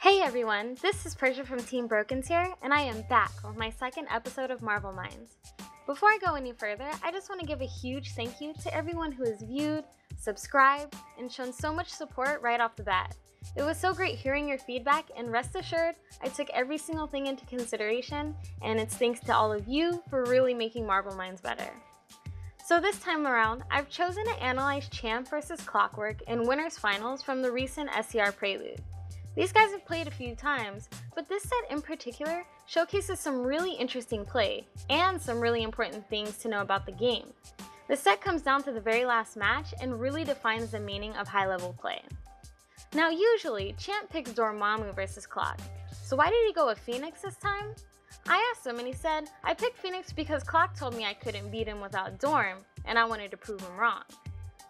Hey everyone, this is Persia from Team Broken's here, and I am back with my second episode of Marble Minds. Before I go any further, I just want to give a huge thank you to everyone who has viewed, subscribed, and shown so much support right off the bat. It was so great hearing your feedback, and rest assured, I took every single thing into consideration, and it's thanks to all of you for really making Marble Minds better. So this time around, I've chosen to analyze Champ vs Clockw0rk in Winners Finals from the recent SCR Prelude. These guys have played a few times, but this set in particular showcases some really interesting play, and some really important things to know about the game. The set comes down to the very last match and really defines the meaning of high-level play. Now usually, Champ picks Dormammu versus Clock, so why did he go with Phoenix this time? I asked him and he said, I picked Phoenix because Clock told me I couldn't beat him without Dorm, and I wanted to prove him wrong.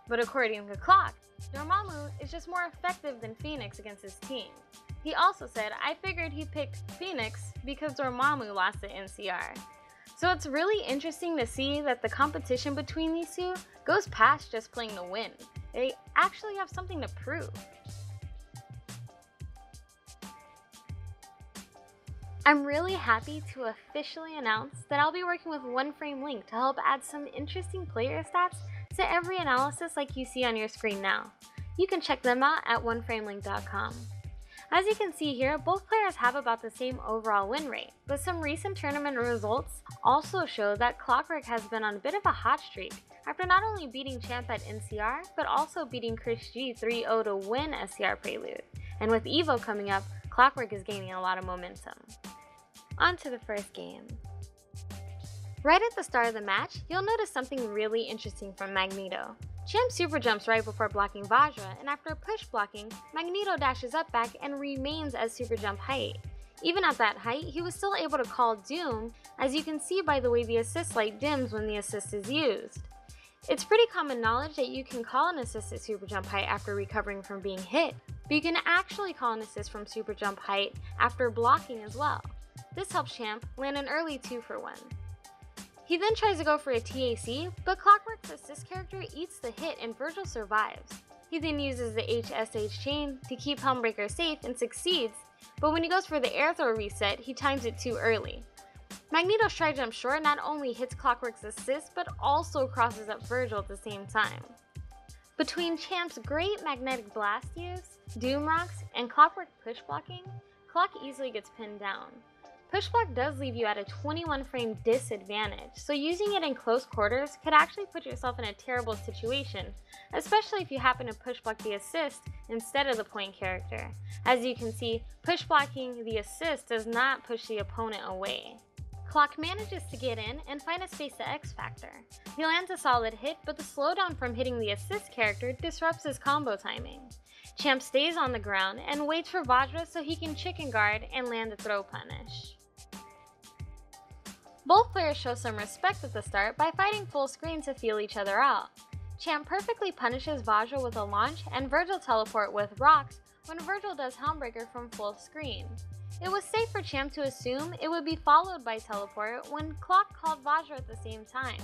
But according to Clock, Dormammu is just more effective than Phoenix against his team. He also said, I figured he picked Phoenix because Dormammu lost the NCR. So it's really interesting to see that the competition between these two goes past just playing to win. They actually have something to prove. I'm really happy to officially announce that I'll be working with One Frame Link to help add some interesting player stats to every analysis like you see on your screen now. You can check them out at oneframelink.com. As you can see here, both players have about the same overall win rate, but some recent tournament results also show that Clockw0rk has been on a bit of a hot streak after not only beating Champ at NCR, but also beating Chris G 3-0 to win SCR Prelude. And with EVO coming up, Clockw0rk is gaining a lot of momentum. On to the first game. Right at the start of the match, you'll notice something really interesting from Magneto. Champ super jumps right before blocking Vajra, and after push blocking, Magneto dashes up back and remains at super jump height. Even at that height, he was still able to call Doom, as you can see by the way the assist light dims when the assist is used. It's pretty common knowledge that you can call an assist at super jump height after recovering from being hit, but you can actually call an assist from super jump height after blocking as well. This helps Champ land an early 2-for-1. He then tries to go for a TAC, but Clockw0rk's assist character eats the hit and Virgil survives. He then uses the HSH chain to keep Helmbreaker safe and succeeds, but when he goes for the air throw reset, he times it too early. Magneto's try jump short not only hits Clockw0rk's assist, but also crosses up Virgil at the same time. Between Champ's great magnetic blast use, Doom rocks, and Clockw0rk push blocking, Clock easily gets pinned down. Push block does leave you at a 21 frame disadvantage, so using it in close quarters could actually put yourself in a terrible situation, especially if you happen to push block the assist instead of the point character. As you can see, push blocking the assist does not push the opponent away. Clock manages to get in and find a space to X Factor. He lands a solid hit, but the slowdown from hitting the assist character disrupts his combo timing. Champ stays on the ground and waits for Vajra so he can chicken guard and land the throw punish. Both players show some respect at the start by fighting full screen to feel each other out. Champ perfectly punishes Vajra with a launch and Virgil teleport with rocks when Virgil does Helmbreaker from full screen. It was safe for Champ to assume it would be followed by teleport when Clock called Vajra at the same time.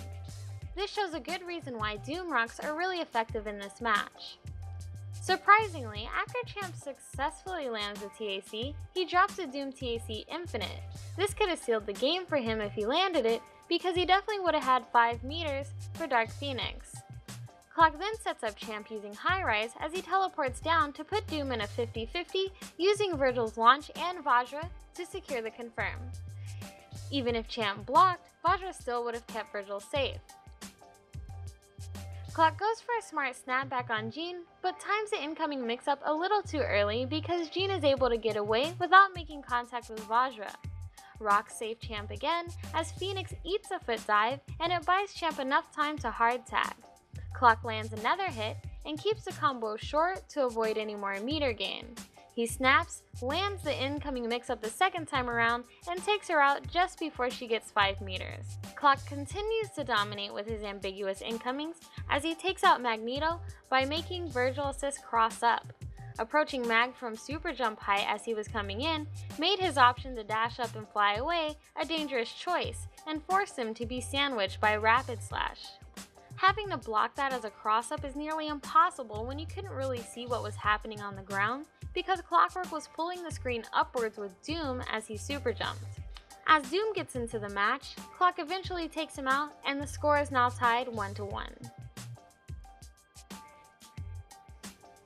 This shows a good reason why Doom rocks are really effective in this match. Surprisingly, after Champ successfully lands the TAC, he drops a Doom TAC Infinite. This could have sealed the game for him if he landed it, because he definitely would have had 5 meters for Dark Phoenix. Clock then sets up Champ using High Rise as he teleports down to put Doom in a 50-50 using Virgil's launch and Vajra to secure the confirm. Even if Champ blocked, Vajra still would have kept Virgil safe. Clock goes for a smart snapback on Jean, but times the incoming mix-up a little too early because Jean is able to get away without making contact with Vajra. Rocks save Champ again as Phoenix eats a foot dive and it buys Champ enough time to hard tag. Clock lands another hit and keeps the combo short to avoid any more meter gain. He snaps, lands the incoming mix-up the second time around, and takes her out just before she gets 5 meters. Clock continues to dominate with his ambiguous incomings as he takes out Magneto by making Virgil assist cross up. Approaching Mag from super jump height as he was coming in made his option to dash up and fly away a dangerous choice and forced him to be sandwiched by Rapid Slash. Having to block that as a cross-up is nearly impossible when you couldn't really see what was happening on the ground because Clockw0rk was pulling the screen upwards with Doom as he super jumped. As Doom gets into the match, Clock eventually takes him out and the score is now tied 1-1.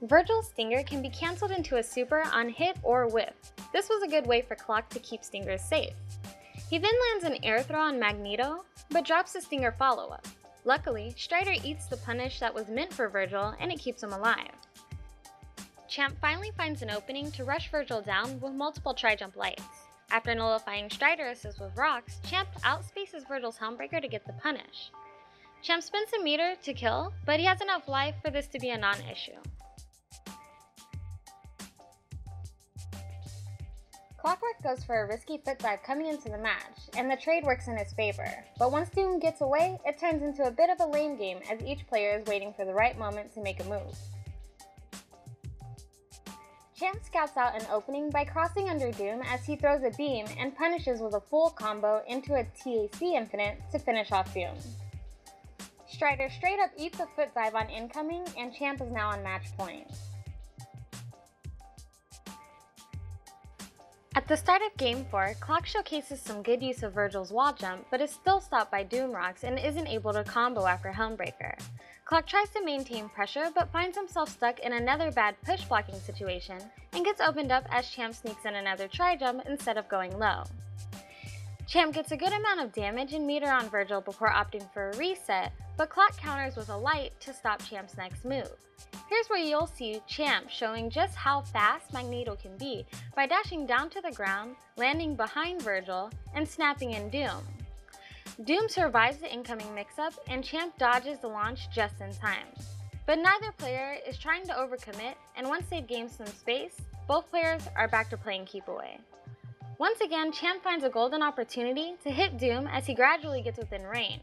Virgil's Stinger can be cancelled into a super on hit or whiff. This was a good way for Clock to keep Stingers safe. He then lands an air throw on Magneto, but drops the Stinger follow-up. Luckily, Strider eats the punish that was meant for Virgil and it keeps him alive. Champ finally finds an opening to rush Virgil down with multiple tri-jump lights. After nullifying Strider assist with rocks, Champ outspaces Virgil's Helmbreaker to get the punish. Champ spends a meter to kill, but he has enough life for this to be a non-issue. Clockw0rk goes for a risky foot dive coming into the match, and the trade works in his favor, but once Doom gets away, it turns into a bit of a lame game as each player is waiting for the right moment to make a move. Champ scouts out an opening by crossing under Doom as he throws a beam and punishes with a full combo into a TAC infinite to finish off Doom. Strider straight up eats a foot dive on incoming and Champ is now on match point. At the start of Game 4, Clock showcases some good use of Virgil's wall jump, but is still stopped by Doom rocks and isn't able to combo after Helmbreaker. Clock tries to maintain pressure, but finds himself stuck in another bad push blocking situation, and gets opened up as Champ sneaks in another tri-jump instead of going low. Champ gets a good amount of damage and meter on Virgil before opting for a reset, but Clock counters with a light to stop Champ's next move. Here's where you'll see Champ showing just how fast Magneto can be by dashing down to the ground, landing behind Virgil, and snapping in Doom. Doom survives the incoming mix-up and Champ dodges the launch just in time. But neither player is trying to overcommit, and once they've gained some space, both players are back to playing keep away. Once again, Champ finds a golden opportunity to hit Doom as he gradually gets within range.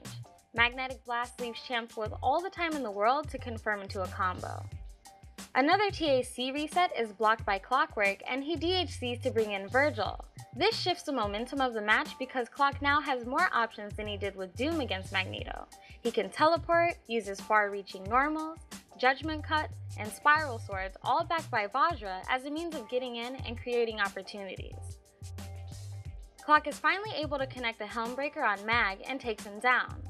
Magnetic Blast leaves Champ with all the time in the world to confirm into a combo. Another TAC reset is blocked by Clockw0rk and he DHCs to bring in Virgil. This shifts the momentum of the match because Clock now has more options than he did with Doom against Magneto. He can teleport, uses far-reaching normals, Judgment Cut, and Spiral Swords, all backed by Vajra as a means of getting in and creating opportunities. Clock is finally able to connect the Helmbreaker on Mag and takes him down.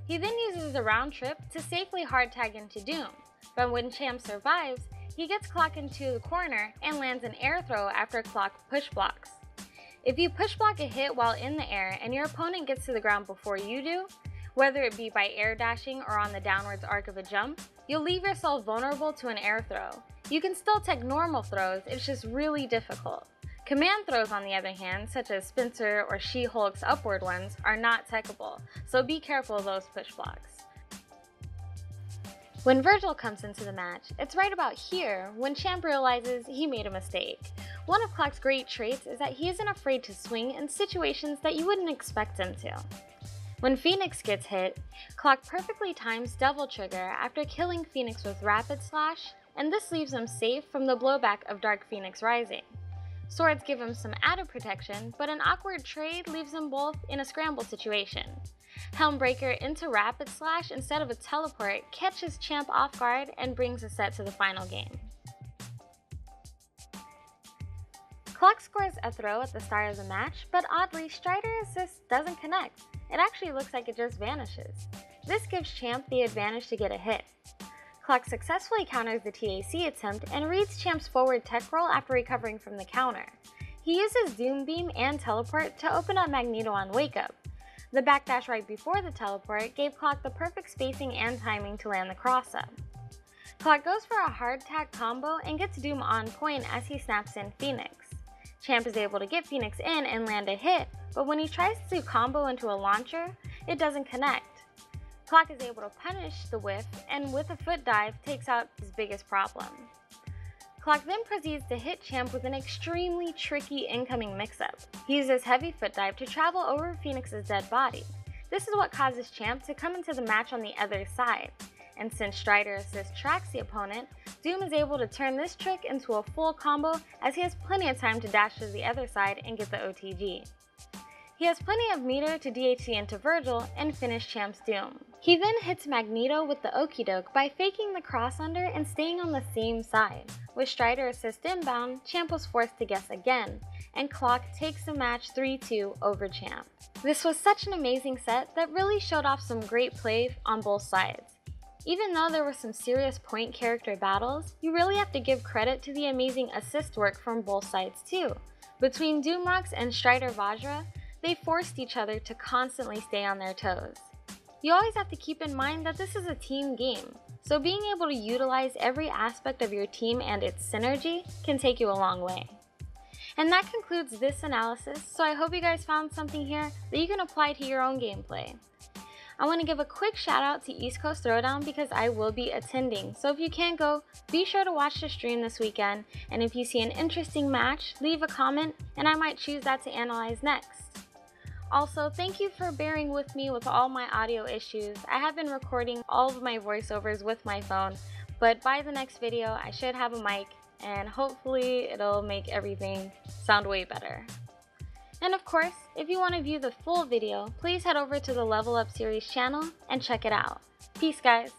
He then uses a round trip to safely hard tag into Doom, but when Champ survives, he gets Clock into the corner and lands an air throw after Clock push blocks. If you push block a hit while in the air and your opponent gets to the ground before you do, whether it be by air dashing or on the downwards arc of a jump, you'll leave yourself vulnerable to an air throw. You can still tech normal throws, it's just really difficult. Command throws, on the other hand, such as Spencer or She-Hulk's upward ones, are not techable, so be careful of those push blocks. When Virgil comes into the match, it's right about here when Champ realizes he made a mistake. One of Clock's great traits is that he isn't afraid to swing in situations that you wouldn't expect him to. When Phoenix gets hit, Clock perfectly times Devil Trigger after killing Phoenix with Rapid Slash, and this leaves him safe from the blowback of Dark Phoenix Rising. Swords give him some added protection, but an awkward trade leaves them both in a scramble situation. Helmbreaker into Rapid Slash instead of a teleport catches Champ off guard and brings a set to the final game. Clock scores a throw at the start of the match, but oddly, Strider assist doesn't connect. It actually looks like it just vanishes. This gives Champ the advantage to get a hit. Clock successfully counters the TAC attempt and reads Champ's forward tech roll after recovering from the counter. He uses Doom Beam and Teleport to open up Magneto on Wake Up. The backdash right before the teleport gave Clock the perfect spacing and timing to land the cross-up. Clock goes for a hard tag combo and gets Doom on point as he snaps in Phoenix. Champ is able to get Phoenix in and land a hit, but when he tries to combo into a launcher, it doesn't connect. Clock is able to punish the whiff and with a foot dive takes out his biggest problem. Clock then proceeds to hit Champ with an extremely tricky incoming mix-up. He uses heavy foot dive to travel over Phoenix's dead body. This is what causes Champ to come into the match on the other side, and since Strider assist tracks the opponent, Doom is able to turn this trick into a full combo as he has plenty of time to dash to the other side and get the OTG. He has plenty of meter to DHC into Virgil and finish Champ's Doom. He then hits Magneto with the Okie Doke by faking the cross under and staying on the same side. With Strider assist inbound, Champ was forced to guess again, and Clock takes the match 3-2 over Champ. This was such an amazing set that really showed off some great play on both sides. Even though there were some serious point character battles, you really have to give credit to the amazing assist work from both sides too. Between Doomrux and Strider Vajra, they forced each other to constantly stay on their toes. You always have to keep in mind that this is a team game, so being able to utilize every aspect of your team and its synergy can take you a long way. And that concludes this analysis, so I hope you guys found something here that you can apply to your own gameplay. I want to give a quick shout out to East Coast Throwdown because I will be attending, so if you can't go, be sure to watch the stream this weekend, and if you see an interesting match, leave a comment and I might choose that to analyze next. Also, thank you for bearing with me with all my audio issues. I have been recording all of my voiceovers with my phone, but by the next video I should have a mic and hopefully it'll make everything sound way better. And of course, if you want to view the full video, please head over to the Level Up Series channel and check it out. Peace guys!